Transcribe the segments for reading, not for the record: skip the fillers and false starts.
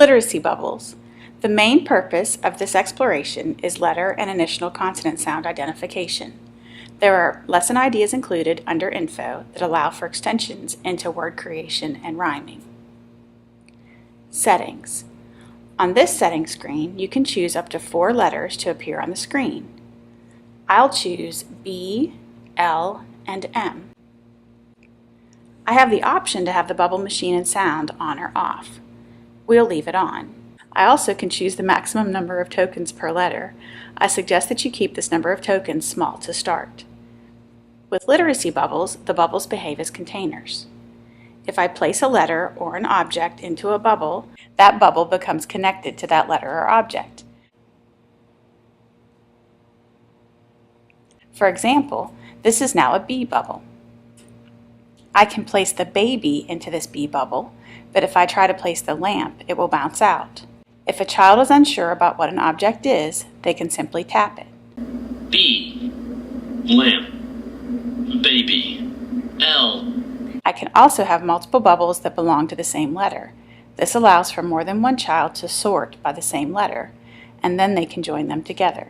Literacy bubbles. The main purpose of this exploration is letter and initial consonant sound identification. There are lesson ideas included under Info that allow for extensions into word creation and rhyming. Settings. On this settings screen, you can choose up to 4 letters to appear on the screen. I'll choose B, L, and M. I have the option to have the bubble machine and sound on or off. We'll leave it on. I also can choose the maximum number of tokens per letter. I suggest that you keep this number of tokens small to start. With literacy bubbles, the bubbles behave as containers. If I place a letter or an object into a bubble, that bubble becomes connected to that letter or object. For example, this is now a B bubble. I can place the baby into this B bubble, but if I try to place the lamp, it will bounce out. If a child is unsure about what an object is, they can simply tap it. B, lamp, baby, L. I can also have multiple bubbles that belong to the same letter. This allows for more than one child to sort by the same letter, and then they can join them together.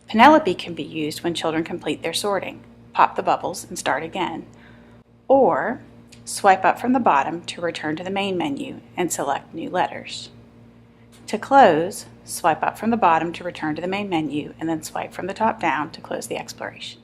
Penelope can be used when children complete their sorting. Pop the bubbles and start again. Or swipe up from the bottom to return to the main menu and select new letters. To close, swipe up from the bottom to return to the main menu and then swipe from the top down to close the exploration.